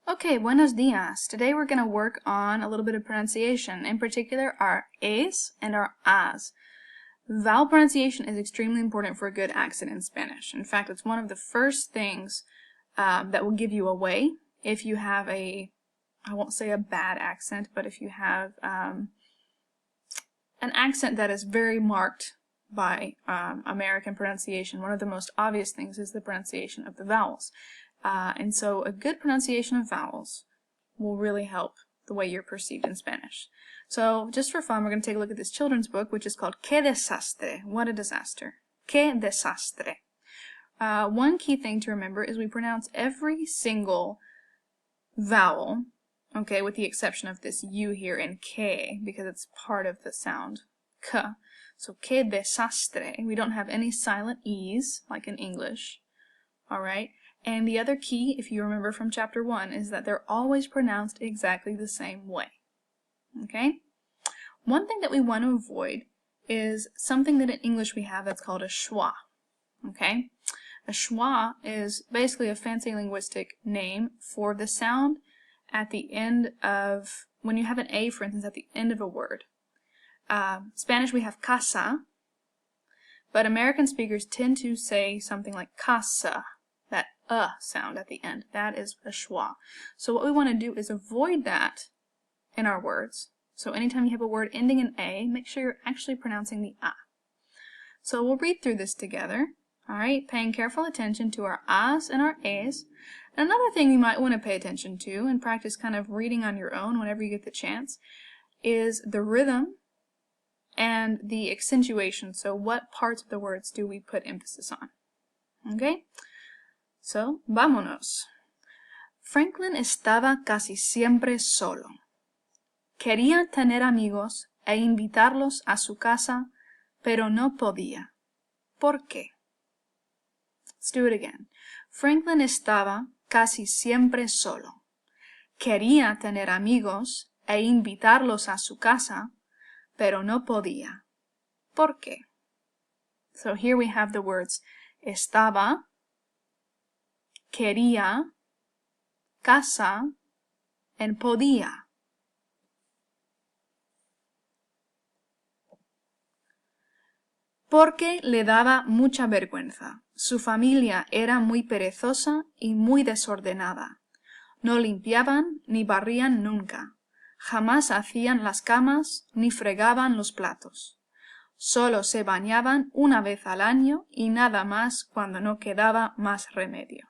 Okay, buenos dias. Today we're going to work on a little bit of pronunciation, in particular our es and our as. Vowel pronunciation is extremely important for a good accent in Spanish. In fact, it's one of the first things that will give you away if you have I won't say a bad accent, but if you have an accent that is very marked by American pronunciation. One of the most obvious things is the pronunciation of the vowels. And so a good pronunciation of vowels will really help the way you're perceived in Spanish. So just for fun, we're going to take a look at this children's book, which is called Qué desastre. What a disaster. Qué desastre. One key thing to remember is we pronounce every single vowel, okay, with the exception of this U here in que, because it's part of the sound k. So qué desastre. We don't have any silent e's like in English. Alright? And the other key, if you remember from chapter 1, is that they're always pronounced exactly the same way. Okay? One thing that we want to avoid is something that in English we have that's called a schwa. Okay? A schwa is basically a fancy linguistic name for the sound at the end of, when you have an A, for instance, at the end of a word. Spanish we have casa, but American speakers tend to say something like casa, that sound at the end. That is a schwa. So what we want to do is avoid that in our words. So anytime you have a word ending in A, make sure you're actually pronouncing the a. So we'll read through this together. Alright, paying careful attention to our as and our es. And another thing you might want to pay attention to and practice kind of reading on your own whenever you get the chance is the rhythm and the accentuation. So what parts of the words do we put emphasis on? Okay? So, vámonos. Franklin estaba casi siempre solo. Quería tener amigos e invitarlos a su casa, pero no podía. ¿Por qué? Let's do it again. Franklin estaba casi siempre solo. Quería tener amigos e invitarlos a su casa, pero no podía. ¿Por qué? So here we have the words estaba, quería, casa, and podía. Porque le daba mucha vergüenza. Su familia era muy perezosa y muy desordenada. No limpiaban ni barrían nunca. Jamás hacían las camas ni fregaban los platos. Solo se bañaban una vez al año y nada más cuando no quedaba más remedio.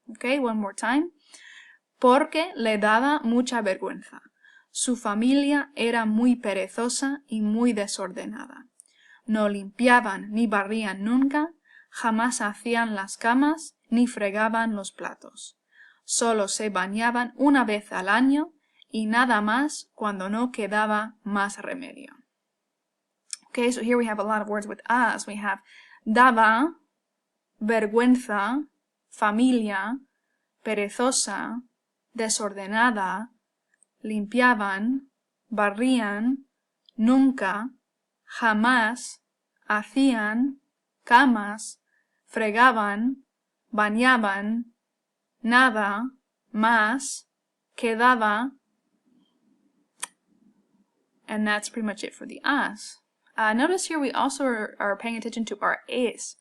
Okay, one more time. Porque le daba mucha vergüenza. Su familia era muy perezosa y muy desordenada. No limpiaban ni barrían nunca, jamás hacían las camas ni fregaban los platos. Solo se bañaban una vez al año y nada más cuando no quedaba más remedio. Okay, so here we have a lot of words with as. We have daba, vergüenza, familia, perezosa, desordenada, limpiaban, barrían, nunca, jamás, hacían, camas, fregaban, bañaban, nada, más, quedaba, and that's pretty much it for the as. Notice here we also are paying attention to our es.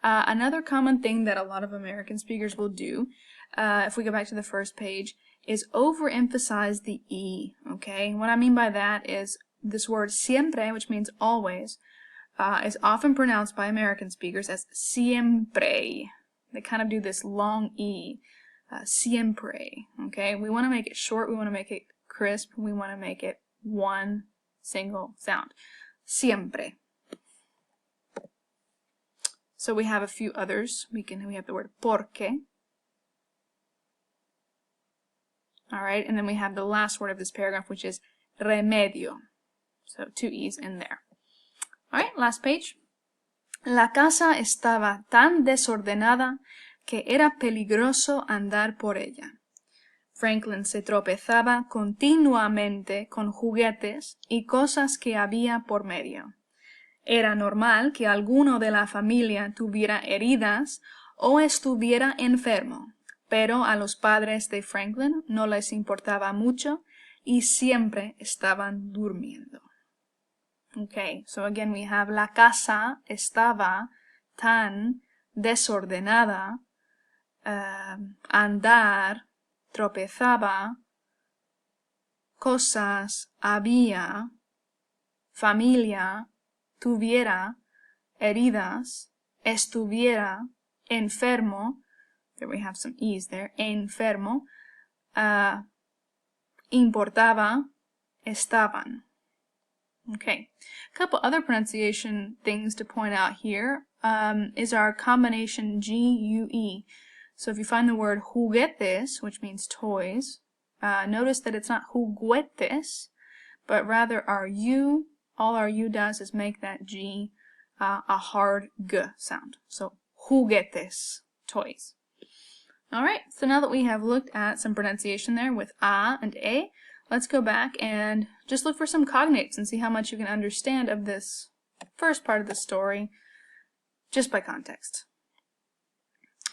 Another common thing that a lot of American speakers will do, if we go back to the first page, is overemphasize the E, okay? What I mean by that is this word siempre, which means always, is often pronounced by American speakers as siempre. They kind of do this long E, siempre, okay? We want to make it short, we want to make it crisp, we want to make it one single sound. Siempre. So we have a few others. We have the word porque. Alright, and then we have the last word of this paragraph, which is remedio. So 2 E's in there. Alright, last page. La casa estaba tan desordenada que era peligroso andar por ella. Franklin se tropezaba continuamente con juguetes y cosas que había por medio. Era normal que alguno de la familia tuviera heridas o estuviera enfermo, pero a los padres de Franklin no les importaba mucho y siempre estaban durmiendo. Okay, so again we have la casa estaba tan desordenada, andar, tropezaba, cosas había, familia, tuviera, heridas, estuviera, enfermo, there we have some E's there, enfermo, importaba, estaban. Okay, a couple other pronunciation things to point out here is our combination G-U-E. So if you find the word juguetes, which means toys, notice that it's not juguetes, but rather our U, all our U does is make that G a hard G sound. So juguetes, toys. Alright, so now that we have looked at some pronunciation there with A and E, let's go back and just look for some cognates and see how much you can understand of this first part of the story just by context.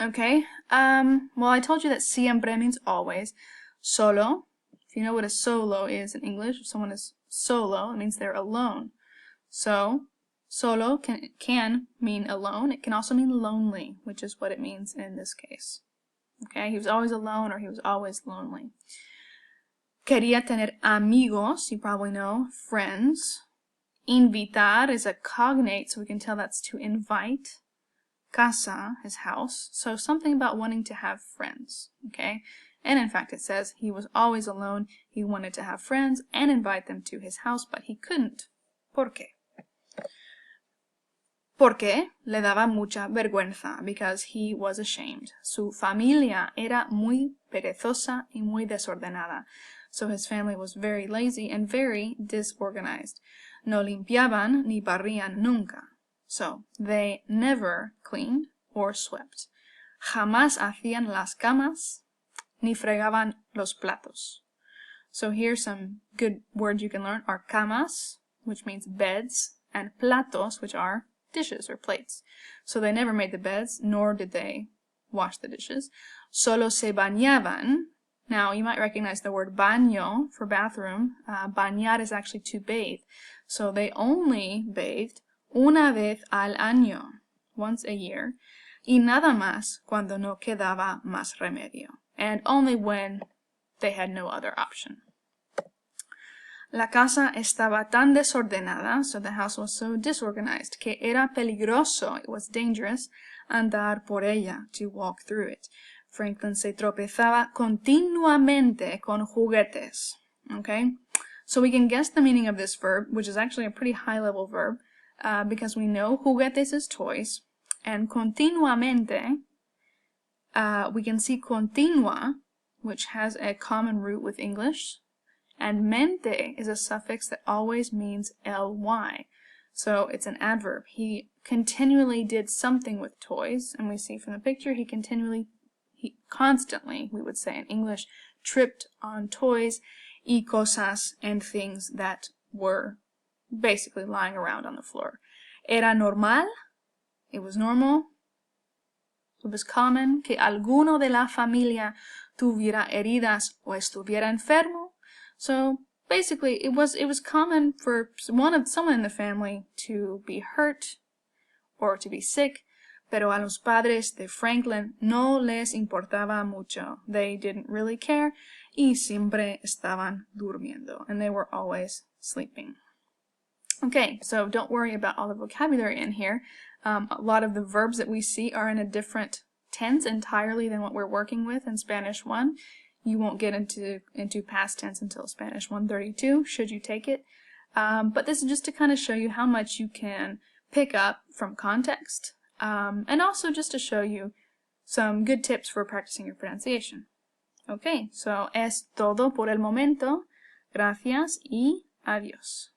Okay, well I told you that siempre means always. Solo, if you know what a solo is in English, if someone is solo, it means they're alone. So, solo can mean alone. It can also mean lonely, which is what it means in this case. Okay, he was always alone or he was always lonely. Quería tener amigos, you probably know, friends. Invitar is a cognate, so we can tell that's to invite. Casa is house, so something about wanting to have friends, okay? And in fact it says he was always alone, he wanted to have friends and invite them to his house, but he couldn't. ¿Por qué? Porque le daba mucha vergüenza, because he was ashamed. Su familia era muy perezosa y muy desordenada. So his family was very lazy and very disorganized. No limpiaban ni barrían nunca. So they never cleaned or swept. Jamás hacían las camas ni fregaban los platos. So here's some good words you can learn are camas, which means beds, and platos, which are dishes or plates. So they never made the beds, nor did they wash the dishes. Solo se bañaban. Now, you might recognize the word baño for bathroom. Bañar is actually to bathe. So they only bathed una vez al año, once a year, y nada más cuando no quedaba más remedio, and only when they had no other option. La casa estaba tan desordenada, so the house was so disorganized, que era peligroso, it was dangerous, andar por ella, to walk through it. Franklin se tropezaba continuamente con juguetes. Okay? So we can guess the meaning of this verb, which is actually a pretty high-level verb, because we know juguetes is toys, and continuamente, we can see continua, which has a common root with English, and mente is a suffix that always means ly. So it's an adverb. He continually did something with toys, and we see from the picture he constantly, we would say in English, tripped on toys, y cosas, and things that were basically lying around on the floor. Era normal, it was normal, it was common que alguno de la familia tuviera heridas o estuviera enfermo. So basically it was common for someone in the family to be hurt or to be sick, pero a los padres de Franklin no les importaba mucho. They didn't really care, y siempre estaban durmiendo, and they were always sleeping. Okay, so don't worry about all the vocabulary in here. A lot of the verbs that we see are in a different tense entirely than what we're working with in Spanish 1. You won't get into past tense until Spanish 132, should you take it. But this is just to kind of show you how much you can pick up from context, and also just to show you some good tips for practicing your pronunciation. Okay, so es todo por el momento. Gracias y adiós.